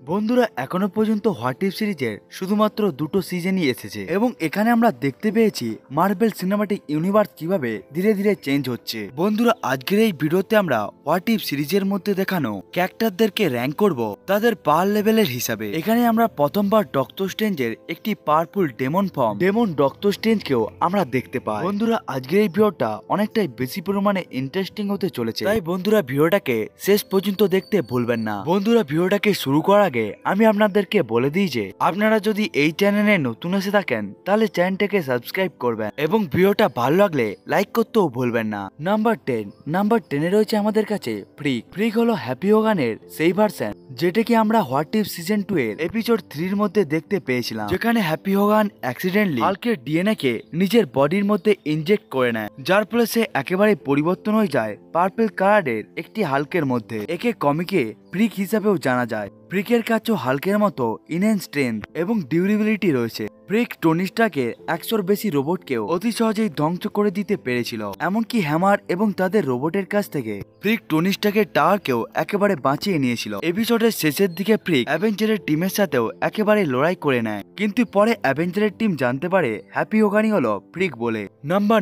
বন্ধুরা এখনো পর্যন্ত হোয়াট ইফ সিরিজের শুধুমাত্র দুটো সিজনই এসেছে এবং এখানে আমরা দেখতে পেয়েছি মার্বেল সিনেমাটিক ইউনিভার্স কিভাবে ধীরে ধীরে চেঞ্জ হচ্ছে। বন্ধুরা আজকের এই ভিডিওতে আমরা হোয়াট ইফ সিরিজের মধ্যে দেখানো ক্যারেক্টারদেরকে র্যাঙ্ক করব তাদের পাওয়ার লেভেলের হিসাবে। এখানে আমরা প্রথমবার ডক্টর স্ট্রেঞ্জের একটি powerful demon form demon doctor স্ট্রেঞ্জকেও আমরা দেখতে পাই। বন্ধুরা আজকের এই ভিডিওটা অনেকটাই বেশি পরিমাণে ইন্টারেস্টিং হতে চলেছে, তাই বন্ধুরা ভিডিওটাকে শেষ পর্যন্ত দেখতে ভুলবেন না। বন্ধুরা ভিডিওটাকে শুরু করার আগে আমি আপনাদেরকে বলে দিই যে আপনারা যদি এই চ্যানেলে নতুন এসে থাকেন তাহলে চ্যানেলটাকে সাবস্ক্রাইব করবেন এবং ভিডিওটা ভালো লাগলে লাইক করতেও ভুলবেন না। নাম্বার 10 রয়েছে আমাদের কাছে ফ্রিক। ফ্রিক হলো হ্যাপি হোগানের সেই ভার্সন যেটাকে আমরা হোয়াট ইফ সিজন 2 এর এপিসোড 3 এর মধ্যে দেখতে পেয়েছিলাম, যেখানে হ্যাপি হোগান অ্যাক্সিডেন্টলি হাল্কের ডিএনএ কে নিজের বডির মধ্যে ইনজেক্ট করে নেয়, যার ফলে সে একেবারে পরিবর্তন হয়ে যায় পার্পল কালারের একটি হাল্কের মধ্যে। একে কমিকে ফ্রিক হিসাবেও জানা যায়। ফ্রিকের কাছেও হাল্কের মতো ইনহ্যান্স স্ট্রেংথ এবং ডিউরেবিলিটি রয়েছে। ফ্রিক টনি স্টার্কের 100-র বেশি রোবটকেও অতি সহজেই ধ্বংস করে দিতে পেরেছিল, এমনকি হ্যামার এবং তাদের রোবটের কাছ থেকে ফ্রিক টনি স্টার্কের টাওয়ারকেও একেবারে বাঁচিয়ে নিয়েছিল। এপিসোডের শেষের দিকে ফ্রিক অ্যাভেঞ্জারের টিমের সাথেও একেবারে লড়াই করে নেয়, কিন্তু পরে অ্যাভেঞ্জারের টিম জানতে পারে হ্যাপি হোগানই হলো ফ্রিক বলে। নাম্বার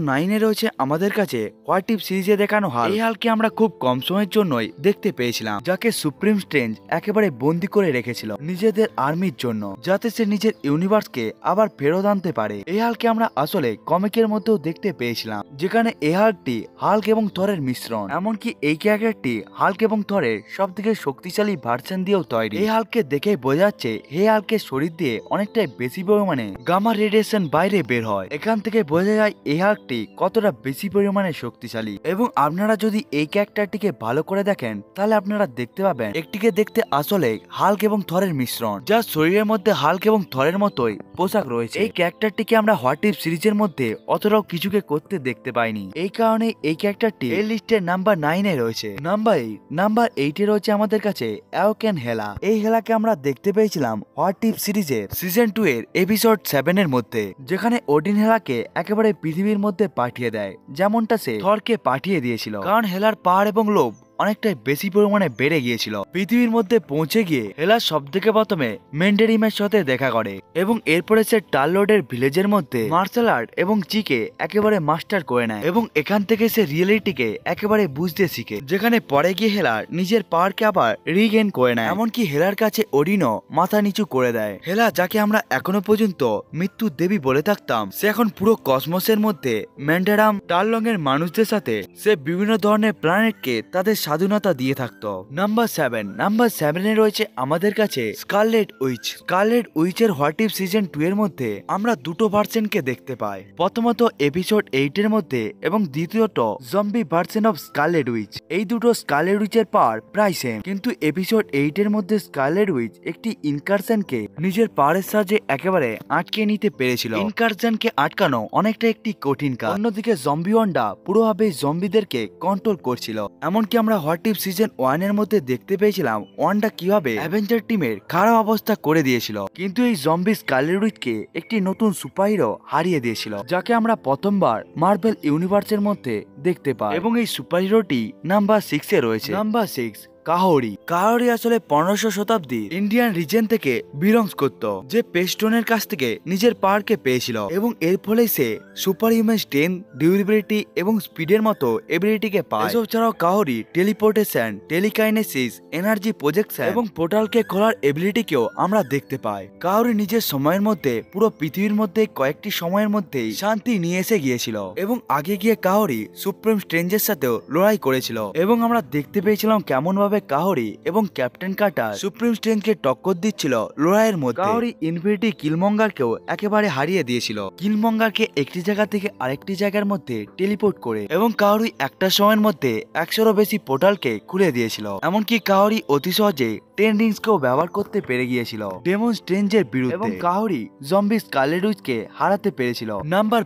9 রয়েছে আমাদের কাছে হোয়াট ইফ সিরিজে দেখানো হাল্ক। এই হাল্ককে আমরা খুব কম সময়ের জন্যই দেখতে পেয়েছিলাম, যাকে সুপ্রিম স্ট্রেঞ্জ একেবারে বন্দি করে রেখেছিল নিজেদের আর্মির জন্য, যাতে সে নিজের ইউনিভার্সকে আবার ফেরত আনতে পারে। এই হাল্ককে আমরা আসলে কমিকের মধ্যেও দেখতে পেয়েছিলাম, যেখানে এই হাল্কটি হাল্ক এবং থরের মিশ্রণ। এমনকি এই ক্যারেক্টারটি হাল্ক এবং থরের সব থেকে শক্তিশালী ভার্সন দিয়েও তৈরি। এই হাল্ককে দেখে বোঝা যাচ্ছে এই হাল্কের শরীর দিয়ে অনেকটাই বেশি পরিমাণে গামা রেডিয়েশন বাইরে বের হয়। এখান থেকে বোঝা যায় এই হাল্কটি কতটা বেশি পরিমাণে শক্তিশালী। এবং আপনারা যদি এই ক্যারেক্টারটিকে ভালো করে দেখেন তাহলে আপনারা দেখতে পাবেন একটিকে দেখতে আসলে হাল্ক এবং থরের মিশ্রণ, যার শরীরের মধ্যে হাল্ক এবং থরের মতোই পোশাক রয়েছে। এই ক্যারেক্টারটিকে আমরা হোয়াট ইফ সিরিজের মধ্যে অতটাও কিছুকে করতে দেখতে পাইনি, এই কারণে এই ক্যারেক্টারটি এই লিস্টের নাম্বার 9 রয়েছে। নাম্বার 8 রয়েছে আমাদের কাছে অ্যাওকেন হেলা। এই হেলাকে আমরা দেখতে পেয়েছিলাম হোয়াট ইফ সিরিজের সিজন 2 এর এপিসোড 7 এর মধ্যে, যেখানে ওডিন হেলাকে একেবারে পৃথিবীর মধ্যে পাঠিয়ে দেয়, যেমনটা সে থরকে পাঠিয়ে দিয়েছিল। কারণ হেলার পাওয়ার এবং লোভ অনেকটাই বেশি পরিমাণে বেড়ে গিয়েছিল। পৃথিবীর মধ্যে পৌঁছে গিয়ে হেলা সব থেকে প্রথমে মেন্ডেরিমের সাথে দেখা করে এবং এরপরে সে টার্লোডের ভিলেজের মধ্যে মার্শাল আর্ট এবং চিকে একেবারে মাস্টার করে নেয় এবং এখান থেকে সে রিয়েলিটিকে একেবারে বুঝতে শিখে, যেখানে পরে গিয়ে হেলার নিজের পাওয়ারকে আবার রিগেন করে নেয়। এমনকি হেলার কাছে ওডিনও মাথা নিচু করে দেয়। হেলা, যাকে আমরা এখনো পর্যন্ত মৃত্যুর দেবী বলে থাকতাম, সে এখন পুরো কসমোসের মধ্যে ম্যান্ডারাম টার্লং এর মানুষদের সাথে সে বিভিন্ন ধরনের প্ল্যানেটকে তাদের স্বাধীনতা দিয়ে থাকতো। নাম্বার 7 রয়েছে আমাদের কাছে স্কারলেট উইচের হোয়াট ইফ সিজন 2 এর মধ্যে আমরা দুটো ভার্সনকে দেখতে পাই। প্রথমত এপিসোড 8 এর মধ্যে এবং দ্বিতীয়ত zombie version of Scarlet Witch. এই দুটো স্কারলেট উইচের পাওয়ার প্রায় সেম, কিন্তু এপিসোড 8 এর মধ্যে স্কারলেট উইচ একটি ইনকারশনকে নিজের পাওয়ারের সাহায্যে একেবারে আটকে নিতে পেরেছিল। ইনকারশনকে আটকানো অনেকটা একটি কঠিন কাজ। অন্যদিকে জম্বি ওয়ান্ডা পুরোভাবে জম্বিদেরকে কন্ট্রোল করছিল। এমনকি আমরা হোয়াট ইফ সিজন 1 এর মধ্যে দেখতে পেয়েছিলাম ওয়ান্ডা কিভাবে অ্যাভেঞ্জার টিমের খারাপ অবস্থা করে দিয়েছিল, কিন্তু এই জম্বি স্কারলেট উইচকে একটি নতুন সুপারহিরো হারিয়ে দিয়েছিল, যাকে আমরা প্রথমবার মার্বেল ইউনিভার্সের মধ্যে দেখতে পাই। এবং এই সুপারহিরোটি নাম্বার 6 এ রয়েছে। নাম্বার 6 কাহরি আসলে 1500 শতাব্দীর ইন্ডিয়ান রিজন থেকে বিলংস করত, যে পেস্টনের কাছ থেকে নিজের পাওয়ারকে পেয়েছিল এবং এর ফলে সে সুপার হিউম্যান স্ট্রেংথ, ডিউরেবিলিটি এবং স্পিডের মতো এবিলিটিকে পায়। এসব ছাড়াও কাহরি টেলিপোর্টেশন, টেলিকাইনেসিস, এনার্জি প্রজেকশন এবং পোর্টালকে খোলার এবিলিটিকেও আমরা দেখতে পাই। কাহরি নিজের সময়ের মধ্যে পুরো পৃথিবীর মধ্যে কয়েকটি সময়ের মধ্যেই শান্তি নিয়ে এসে গিয়েছিল এবং আগে গিয়ে কাহরি সুপ্রিম স্ট্রেঞ্জের সাথেও লড়াই করেছিল এবং আমরা দেখতে পেয়েছিলাম কেমন ভাবে কাহরি এবং ক্যাপ্টেন কার্টার সুপ্রিম স্ট্রেঞ্জকে টক্কর দিচ্ছিল লড়াইয়ের মধ্যে। কাহরি ইনফিনিটি কিলমঙ্গারকেও একেবারে হারিয়ে দিয়েছিল, কিলমঙ্গারকে একটি জায়গা থেকে আরেকটি জায়গার মধ্যে টেলিপোর্ট করে, এবং কাহরি একটা সময়ের মধ্যে 100-রও বেশি পোর্টালকে খুলে দিয়েছিল। এমনকি কাহরি অতি সহজে 10 রিংসকেও ব্যবহার করতে পেরে গিয়েছিল ডেমন স্ট্রেঞ্জের বিরুদ্ধে এবং কাহরি জম্বি স্কারলেট উইচকে হারাতে পেরেছিল। নাম্বার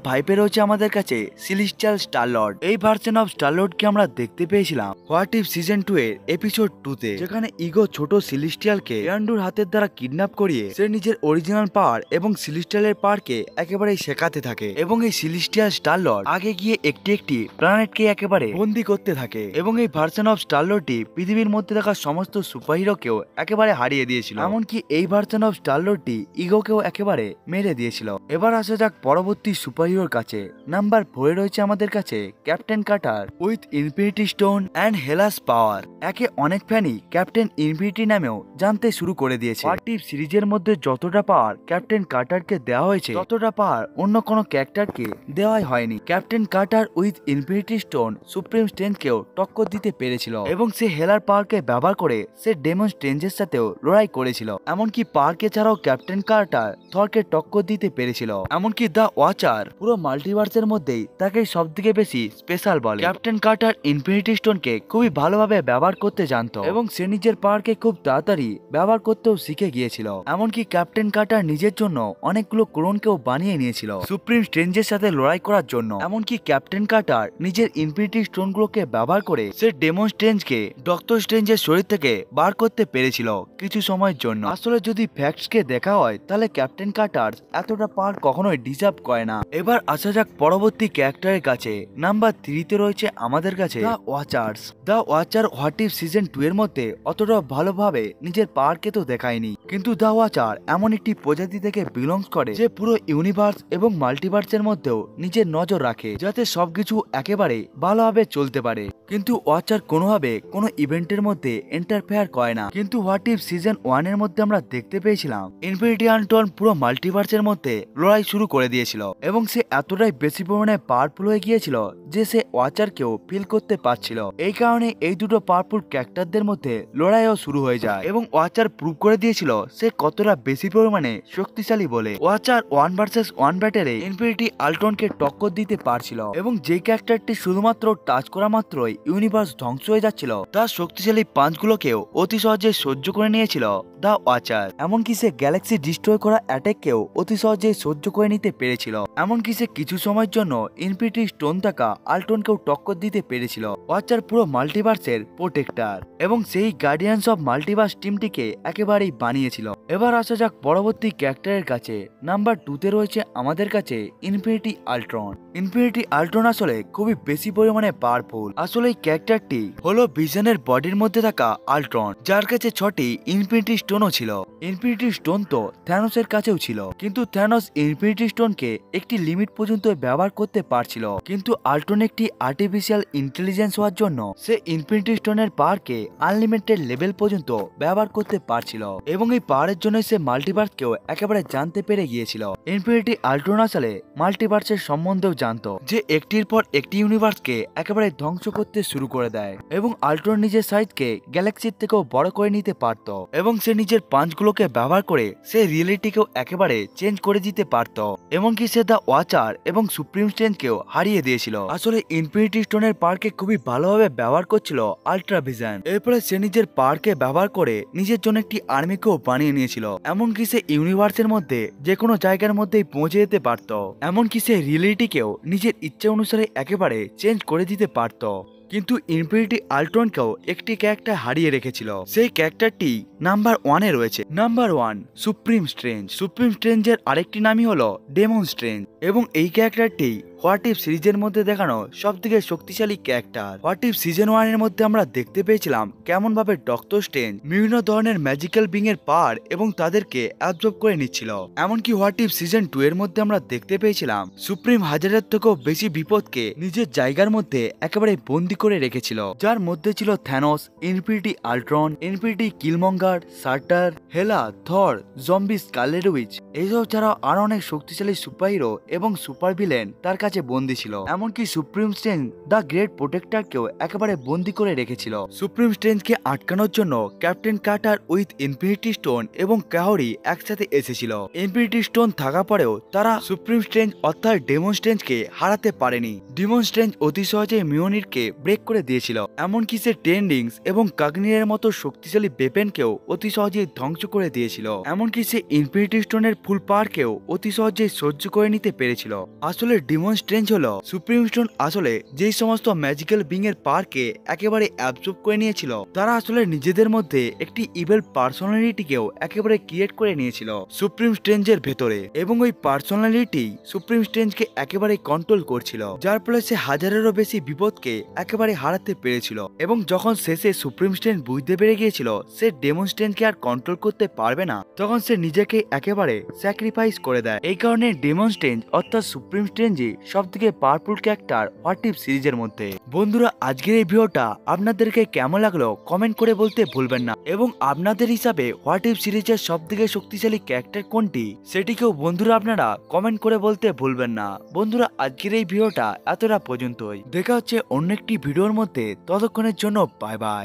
5 রয়েছে আমাদের কাছে সেলেস্টিয়াল স্টার লর্ড। এই ভার্সন অফ স্টার লর্ডকে আমরা দেখতে পেয়েছিলাম হোয়াট ইফ সিজন সিজন 2 এর এপিসোড 2 তে, যেখানে ইগো ছোট সিলিস্টিয়ালকে ইয়ান্ডুর হাতের দ্বারা কিডন্যাপ করিয়ে সে নিজের অরিজিনাল পাওয়ার এবং সিলিস্টিয়ালের পাওয়ারকে একেবারেই শেখাতে থাকে এবং এই সিলিস্টিয়াল স্টারলর্ড আগে গিয়ে একটি একটি প্ল্যানেটকে একেবারে বন্দি করতে থাকে এবং এই ভার্সন অফ স্টারলর্ডটি পৃথিবীর মধ্যে থাকা সমস্ত সুপারহিরোকেও একেবারে হারিয়ে দিয়েছিল। এমনকি এই ভার্সন অফ স্টারলর্ডটি ইগোকেও একেবারে মেরে দিয়েছিল। এবার আসা যাক পরবর্তী সুপারহিরোর কাছে। নাম্বার 4 এ রয়েছে আমাদের কাছে captain Carter with infinity stone and Hela's power. একে অনেক ফ্যানই ক্যাপ্টেন ইনফিনিটি নামেও জানতে শুরু করে দিয়েছে। হোয়াট ইফ সিরিজের মধ্যে যতটা পাওয়ার ক্যাপ্টেন কার্টারকে দেওয়া হয়েছে ততটা পাওয়ার অন্য কোনো ক্যারেক্টারকে দেওয়াই হয়নি। Captain Carter with infinity stone supreme স্ট্রেঞ্জকেও টক্কর দিতে পেরেছিল এবং সে হেলার পাওয়ারকে ব্যবহার করে সে ডেমন স্ট্রেঞ্জের সাথেও লড়াই করেছিল। এমনকি পাওয়ারকে ছাড়াও ক্যাপ্টেন কার্টার থরকে টক্কর দিতে পেরেছিল। এমনকি দ্য ওয়াচার পুরো মাল্টিভার্সের মধ্যেই তাকে সবথেকে বেশি স্পেশাল বলে। ক্যাপ্টেন কার্টার ইনফিনিটি স্টোনকে খুবই ভালোভাবে ব্যবহার করতে জানতো এবং সে নিজের পাওয়ারকে খুব তাড়াতাড়ি ব্যবহার করতেও শিখে গিয়েছিল। এমনকি ক্যাপ্টেন কার্টার নিজের জন্য অনেকগুলো ক্লোনকেও বানিয়ে নিয়েছিল সুপ্রিম স্ট্রেঞ্জের সাথে লড়াই করার জন্য। এমনকি ক্যাপ্টেন কার্টার নিজের ইনফিনিটি স্টোনগুলোকে ব্যবহার করে সে ডেমন স্ট্রেঞ্জকে ডক্টর স্ট্রেঞ্জের শরীর থেকে বার করতে পেরেছিল কিছু সময়ের জন্য। আসলে যদি ফ্যাক্টসকে দেখা হয় তাহলে ক্যাপ্টেন কার্টার এতটা পাওয়ার কখনোই ডিজার্ভ করে না। এবার আসা যাক পরবর্তী ক্যারেক্টারের কাছে। নাম্বার 3 তে রয়েছে আমাদের কাছে the watchers. The watcher what if season 2 এর মধ্যে অতটা ভালোভাবে নিজের পাওয়ারকে তো দেখায়নি, কিন্তু দ্য ওয়াচার এমন একটি প্রজাতি থেকে বিলংস করে যে পুরো ইউনিভার্স এবং মাল্টিভার্সের মধ্যেও নিজের নজর রাখে যাতে সবকিছু একেবারে ভালোভাবে চলতে পারে। কিন্তু ওয়াচার কোনোভাবে কোনো ইভেন্টের মধ্যে ইন্টারফেয়ার করে না। কিন্তু হোয়াট ইফ সিজন 1 এর মধ্যে আমরা দেখতে পেয়েছিলাম ইনফিনিটি আনটন পুরো মাল্টিভার্সের মধ্যে লড়াই শুরু করে দিয়েছিল এবং সে এতটাই বেশি পরিমাণে পাওয়ারফুল হয়ে গিয়েছিল যে সে ওয়াচারকেও ফিল করতে পারছিল। এই কারণে এই দুটো পাওয়ারফুল ক্যারেক্টারদের মধ্যে লড়াইও শুরু হয়ে যায় এবং ওয়াচার প্রুভ করে দিয়েছিল সে কতটা বেশি পরিমাণে শক্তিশালী বলে। ওয়াচার 1 ভার্সেস 1 ব্যাটেলে ইনফিনিটি আল্ট্রনকে টক্কর দিতে পারছিল এবং যে ক্যারেক্টারটি শুধুমাত্র টাচ করা মাত্রই ইউনিভার্স ধ্বংস হয়ে যাচ্ছিল তার শক্তিশালী পাঞ্চগুলোকেও অতি সহজে সহ্য করে নিয়েছিল দ্য ওয়াচার। এমনকি সে গ্যালাক্সি ডিস্ট্রয় করা অ্যাটাককেও অতি সহজে সহ্য করে নিতে পেরেছিল। এমনকি সে কিছু সময়ের জন্য ইনফিনিটি স্টোন থাকা আল্ট্রনকেও টক্কর দিতে পেরেছিল। ওয়াচার পুরো মাল্টিভার্সের প্রোটেক্টর এবং সেই গার্ডিয়ান্স অফ মাল্টিভার্স টিমটিকে একেবারেই বানিয়েছিল। এবার আসা যাক পরবর্তী ক্যারেক্টারের কাছে। নাম্বার 2 তে রয়েছে আমাদের কাছে ইনফিনিটি আল্ট্রন। ইনফিনিটি আল্ট্রন আসলে খুবই বেশি পরিমাণে পাওয়ারফুল। আসলে এই ক্যারেক্টারটি হলো ভিশনের বডির মধ্যে থাকা আল্ট্রন, যার কাছে 6টি ইনফিনিটি স্টোনও ছিল। ইনফিনিটি স্টোন তো থ্যানোসের কাছেও ছিল, কিন্তু থ্যানোস ইনফিনিটি স্টোনকে একটি লিমিট পর্যন্ত ব্যবহার করতে পারছিল। কিন্তু আল্ট্রন একটি আর্টিফিশিয়াল ইন্টেলিজেন্স হওয়ার জন্য সে ইনফিনিটি স্টোনের পাওয়ারকে আনলিমিটেড লেভেল পর্যন্ত ব্যবহার করতে পারছিল এবং এই পাওয়ারের জন্য সে মাল্টিভার্সকেও একেবারে জানতে পেরে গিয়েছিল। ইনফিনিটি আল্ট্রন আসলে মাল্টিভার্সের সম্বন্ধেও জানতো যে একটির পর একটি ইউনিভার্সকে একেবারে ধ্বংস করতে শুরু করে দেয় এবং আল্ট্রন নিজের সাইজকে গ্যালাক্সির থেকেও বড় করে নিতে পারত এবং সে নিজের পাঞ্চগুলোকে ব্যবহার করে সে রিয়েলিটিকেও একেবারে চেঞ্জ করে দিতে পারত। এমনকি সে দ্য ওয়াচার এবং সুপ্রিম স্ট্রেঞ্জকেও হারিয়ে দিয়েছিল। আসলে ইনফিনিটি স্টোনের পাওয়ারকে খুবই ভালোভাবে ব্যবহার করছিল আল্ট্রা ভিশন। এরপরে সে নিজের পাওয়ারকে ব্যবহার করে নিজের জন্য একটি আর্মিকেও বানিয়ে নিয়েছিল। এমনকি সে ইউনিভার্সের মধ্যে যে কোনো জায়গার মধ্যেই পৌঁছে যেতে পারত। এমনকি সে রিয়েলিটিকেও নিজের ইচ্ছা অনুসারে একেবারে চেঞ্জ করে দিতে পারত। কিন্তু ইনফিনিটি আল্ট্রনকেও একটি ক্যারেক্টার হারিয়ে রেখেছিল। সেই ক্যারেক্টারটি নাম্বার 1 এ রয়েছে। Number 1 supreme strange. সুপ্রিম স্ট্রেঞ্জের আরেকটি নামই হলো ডেমন স্ট্রেঞ্জ এবং এই ক্যারেক্টারটি হোয়াট ইফ সিরিজের মধ্যে দেখানো সবথেকে শক্তিশালী ক্যারেক্টার। হোয়াট ইফ সিজন 1 এর মধ্যে আমরা দেখতে পেয়েছিলাম কেমন ভাবে ডক্টর স্ট্রেঞ্জ বিভিন্ন ধরনের ম্যাজিক্যাল বিং এর পাওয়ার এবং তাদেরকে অ্যাবজর্ব করে নিচ্ছিল। এমনকি হোয়াট ইফ সিজন 2 এর মধ্যে আমরা দেখতে পেয়েছিলাম সুপ্রিম হাজারের থেকেও বেশি বিপদকে নিজের জায়গার মধ্যে একেবারে বন্দি করে রেখেছিল, যার মধ্যে ছিল থ্যানোস, ইনফিনিটি আল্ট্রন, ইনফিনিটি কিলমঙ্গার, সার্টার, হেলা, থর, জম্বি, স্কারলেট উইচ। এইসব ছাড়াও আরো অনেক শক্তিশালী সুপারহিরো এবং সুপার ভিলেন তার কাছে বন্দী ছিল। এমনকি সুপ্রিম স্ট্রেঞ্জ দ্য গ্রেট প্রোটেক্টরকেও একেবারে বন্দী করে রেখেছিল। সুপ্রিম স্ট্রেঞ্জকে আটকানোর জন্য captain Carter with infinity stone এবং কাহরি একসাথে এসেছিল। ইনফিনিটি স্টোন থাকা পরেও তারা সুপ্রিম স্ট্রেঞ্জ অর্থাৎ ডেমন স্ট্রেঞ্জকে হারাতে পারেনি। ডেমন স্ট্রেঞ্জ অতি সহজে মিওনিরকে ব্রেক করে দিয়েছিল। এমনকি সে টেন্ডিংস এবং কাগনিরের মতো শক্তিশালী বেপেনকেও অতি সহজেই ধ্বংস করে দিয়েছিল। এমনকি সে ইনফিনিটি স্টোনের ফুল পাওয়ারকেও অতি সহজেই সহ্য করে নিতে পেরেছিল। আসলে ডেমন স্ট্রেঞ্জ হলো সুপ্রিম স্টোন আসলে যেই সমস্ত ম্যাজিক্যাল বিং এর পাওয়ারকে একেবারে অ্যাবজর্ব করে নিয়েছিল, তারা আসলে নিজেদের মধ্যে একটি ইভেল পার্সোনালিটিকেও একেবারে ক্রিয়েট করে নিয়েছিল সুপ্রিম স্ট্রেঞ্জের ভেতরে, এবং ওই পার্সোনালিটি সুপ্রিম স্ট্রেঞ্জকে একেবারে কন্ট্রোল করছিল, যার ফলে সে হাজারেরও বেশি বিপদকে একেবারে হারাতে পেরেছিল। এবং যখন শেষে সুপ্রিম স্ট্রেঞ্জ বুঝতে পেরে গিয়েছিল সে ডেমন স্ট্রেঞ্জকে আর কন্ট্রোল করতে পারবে না, তখন সে নিজেকে একেবারে স্যাক্রিফাইস করে দেয়। এই কারণে ডেমন স্ট্রেঞ্জ অর্থাৎ সুপ্রিম স্ট্রেঞ্জই সব থেকে পাওয়ারফুল ক্যারেক্টার হোয়াট ইফ সিরিজের মধ্যে। বন্ধুরা, আজকের এই ভিডিওটা আপনাদেরকে কেমন লাগলো কমেন্ট করে বলতে ভুলবেন না, এবং আপনাদের হিসাবে হোয়াট ইফ সিরিজের সব থেকে শক্তিশালী ক্যারেক্টার কোনটি সেটিকেও বন্ধুরা আপনারা কমেন্ট করে বলতে ভুলবেন না। বন্ধুরা, আজকের এই ভিডিওটা এতটা পর্যন্তই, দেখা হচ্ছে অন্য একটি ভিডিওর মধ্যে, ততক্ষণের জন্য বাই বাই।